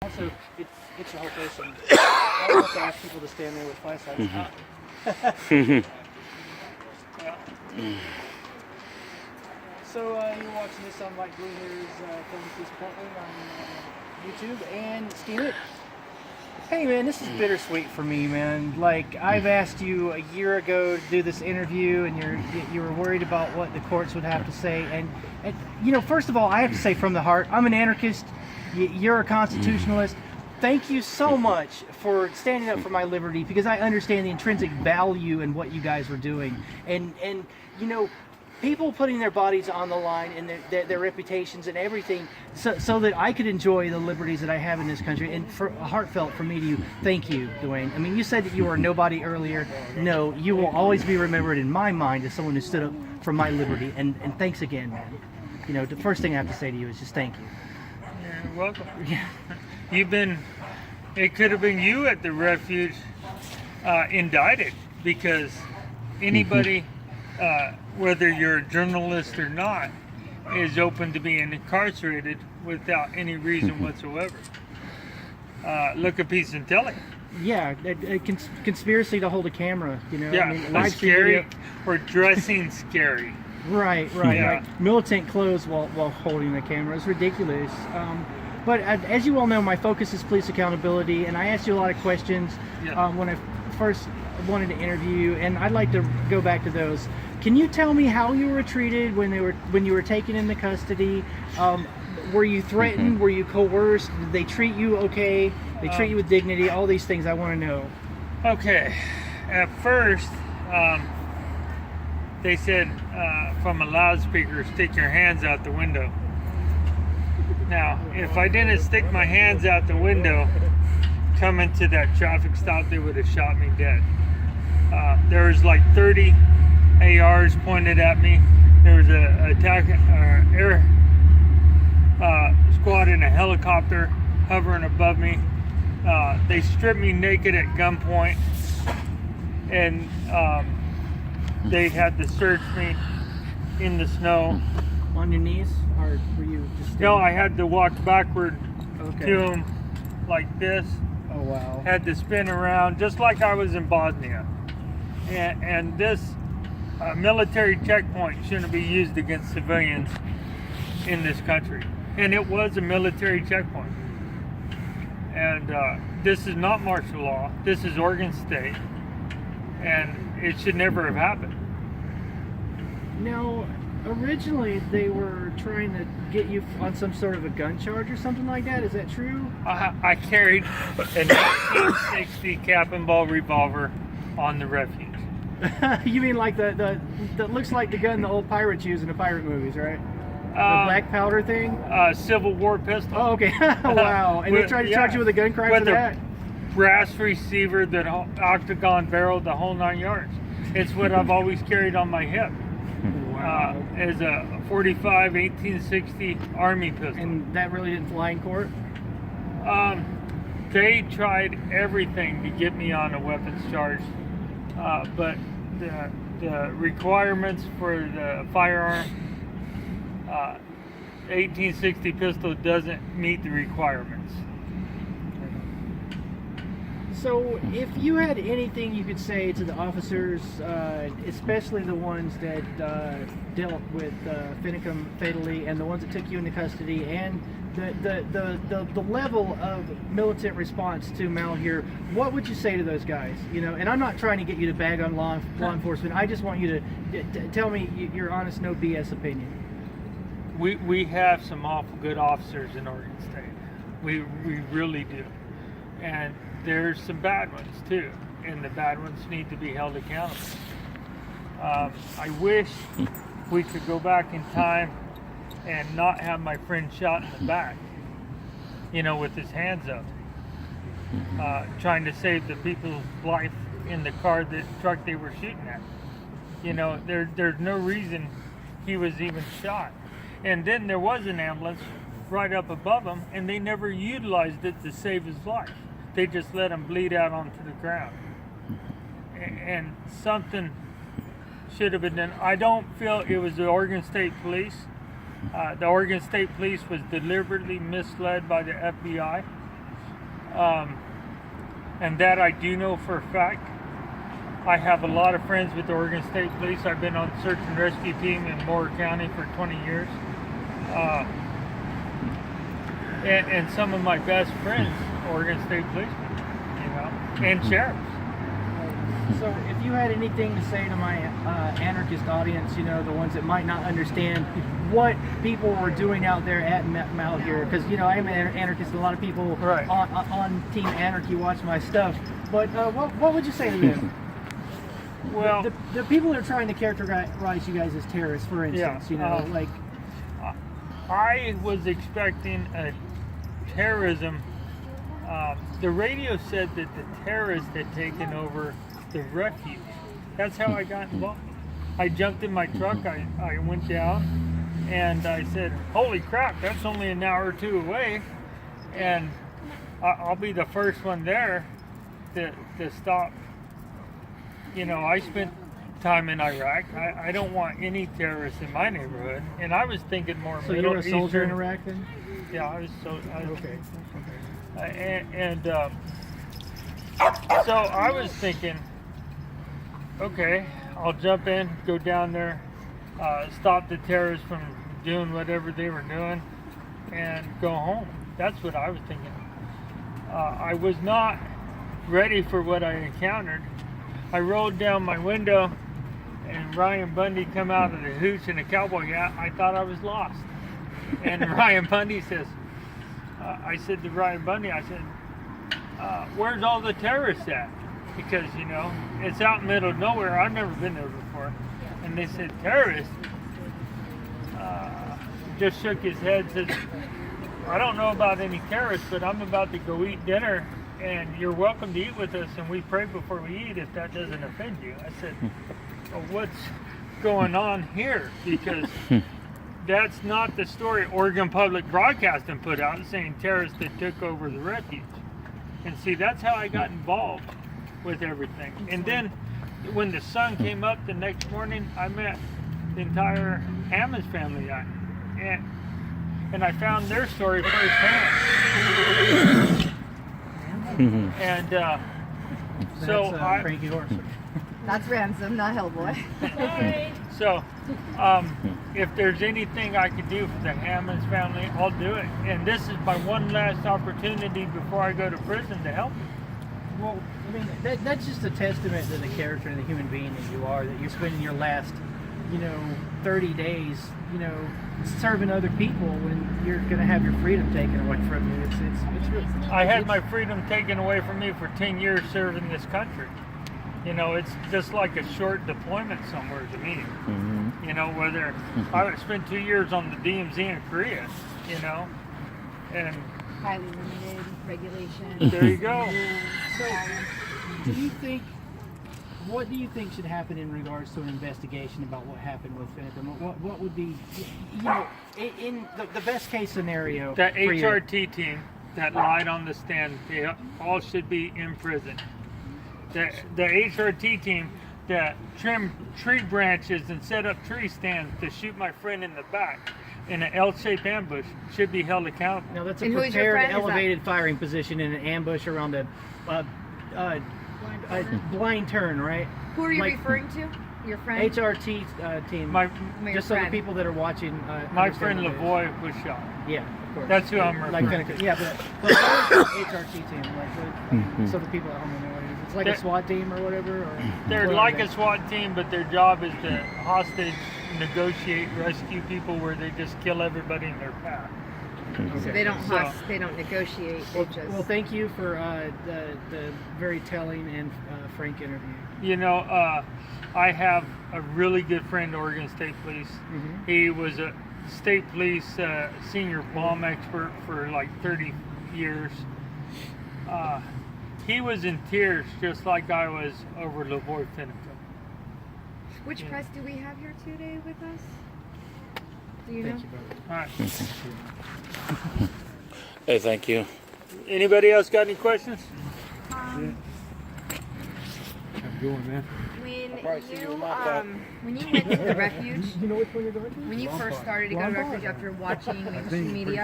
Also, it's a whole person. I don't have to ask people to stand there with flashlights. Yeah. So you're watching this on Light Blue Mirror's Film Piece Portland on YouTube and Steam It. Hey man, this is bittersweet for me, man. Like, I've asked you a year ago to do this interview, and you were worried about what the courts would have to say. And you know, first of all, I have to say from the heart, I'm an anarchist. You're a constitutionalist. Thank you so much for standing up for my liberty, because I understand the intrinsic value in what you guys were doing. And you know, people putting their bodies on the line and their reputations and everything so that I could enjoy the liberties that I have in this country. And for heartfelt from me to you, thank you, Dwayne. I mean, you said that you were a nobody earlier. No, you will always be remembered in my mind as someone who stood up for my liberty. And thanks again, man. You know, the first thing I have to say to you is just thank you. You're welcome. You've been, it could have been you at the refuge indicted, because anybody, whether you're a journalist or not, is open to being incarcerated without any reason whatsoever. Look at Peace and Telly. Yeah, a conspiracy to hold a camera, you know. Yeah, I mean, live scary video. or dressing scary. Right. Yeah. Like militant clothes while holding the camera. It's ridiculous. But as you all know, my focus is police accountability, and I asked you a lot of questions when I first wanted to interview you, and I'd like to go back to those. Can you tell me how you were treated when you were taken into custody? Were you threatened? Were you coerced? Did they treat you okay? They treat you with dignity? All these things I want to know. Okay. At first, they said from a loudspeaker, stick your hands out the window. Now, if I didn't stick my hands out the window coming to that traffic stop, they would have shot me dead. There was like 30 ARs pointed at me. There was a attack air squad in a helicopter hovering above me. They stripped me naked at gunpoint, and they had to search me in the snow. On your knees, or were you just standing? No, I had to walk backward to them like this. Oh wow. Had to spin around just like I was in Bosnia. And this military checkpoint shouldn't be used against civilians in this country. And it was a military checkpoint. And this is not martial law. This is Oregon State. And it should never have happened. Now, originally they were trying to get you on some sort of a gun charge or something like that. Is that true? I carried a 1960 cap and ball revolver on the refuge. You mean like the looks like the gun the old pirates use in the pirate movies, right? The black powder thing? Civil War pistol. Oh, okay. Wow. And they tried to charge you with a gun crime for that? Brass receiver, the octagon barrel, the whole 9 yards. It's what I've always carried on my hip. Wow. As a 45 1860 Army pistol. And that really didn't fly in court? They tried everything to get me on a weapons charge, but the requirements for the firearm, 1860 pistol doesn't meet the requirements. So, if you had anything you could say to the officers, especially the ones that dealt with Finicum fatally, and the ones that took you into custody, and the level of militant response to Mal here, what would you say to those guys? You know, and I'm not trying to get you to bag on law enforcement. I just want you to tell me your honest, no BS opinion. We have some awful good officers in Oregon State. We really do, and there's some bad ones too, and the bad ones need to be held accountable. I wish we could go back in time and not have my friend shot in the back, you know, with his hands up, trying to save the people's life in the truck they were shooting at. You know, there's no reason he was even shot. And then there was an ambulance right up above him, and they never utilized it to save his life. They just let him bleed out onto the ground. And something should have been done. I don't feel it was the Oregon State Police. The Oregon State Police was deliberately misled by the FBI And that I do know for a fact. I have a lot of friends with the Oregon State Police. I've been on search and rescue team in Moore County for 20 years. And some of my best friends, Oregon State policemen, you know, and sheriffs. So if you had anything to say to my anarchist audience, you know, the ones that might not understand what people were doing out there at Mal here, because, you know, I am an anarchist, and a lot of people Right. on Team Anarchy watch my stuff, but what would you say to them? Well, the people that are trying to characterize you guys as terrorists, for instance, you know, like... I was expecting a terrorism. The radio said that the terrorists had taken over the refuge. That's how I got involved. I jumped in my truck, I went down, and I said, holy crap, that's only an hour or two away, and I'll be the first one there to stop. You know, I spent time in Iraq. I don't want any terrorists in my neighborhood, and I was thinking more So Middle you're a soldier in Eastern. Iraq then? Yeah, I was Okay. So I was thinking, okay, I'll jump in, go down there, stop the terrorists from doing whatever they were doing, and go home. That's what I was thinking. I was not ready for what I encountered. I rolled down my window, and Ryan Bundy come out of the hooch in a cowboy hat. I thought I was lost. And Ryan Bundy says, I said to Ryan Bundy, I said, where's all the terrorists at? Because, you know, it's out in the middle of nowhere. I've never been there before. And they said, terrorists? Just shook his head, said, I don't know about any terrorists, but I'm about to go eat dinner, and you're welcome to eat with us, and we pray before we eat if that doesn't offend you. I said, well, what's going on here? Because that's not the story Oregon Public Broadcasting put out, saying terrorists that took over the refuge. And see, that's how I got involved with everything. And then when the sun came up the next morning, I met the entire Hammonds family, and I found their story firsthand. And so That's Frankie Horse. That's Ransom, not Hellboy. So, if there's anything I could do for the Hammonds family, I'll do it. And this is my one last opportunity before I go to prison to help them. Well, I mean, that's just a testament to the character and the human being that you are, that you're spending your last, 30 days, serving other people when you're going to have your freedom taken away from you. It's really... I had my freedom taken away from me for 10 years serving this country. It's just like a short deployment somewhere to me. Mm-hmm. Whether I spent 2 years on the DMZ in Korea, and Highly limited regulation. there you go. So, what do you think should happen in regards to an investigation about what happened with Phantom? What would be, in the best case scenario? That for you? HRT team that lied on the stand, they all should be in prison. The HRT team that trimmed tree branches and set up tree stands to shoot my friend in the back in an L-shaped ambush should be held accountable. Now that's a And who's your prepared, friend? Is that- elevated firing position in an ambush around a blind turn, right? Who are you Like- referring to? Your friend? HRT team. My just so the friend. people that are watching. my understand friend what it is. Lavoie was shot. Yeah, of course. That's who I'm Like, referring to. yeah, but what is the HRT team? So the people at home know what it is. It's like a They're- SWAT team or whatever. Or They're what are like they? a SWAT team, but their job is to hostage, negotiate, rescue people where they just kill everybody in their path. So they don't So- they don't negotiate. They just. Well, thank you for the very telling and frank interview. I have a really good friend, Oregon State Police. Mm-hmm. He was a state police senior bomb expert for like 30 years. He was in tears just like I was over Lavoie Finnecum. Which press do we have here today with us? Do you Thank know? you, brother. All right. Hey, thank you. Anybody else got any questions? When you went to the refuge, You know which one you're going to? when you first started to go to refuge after watching mainstream media,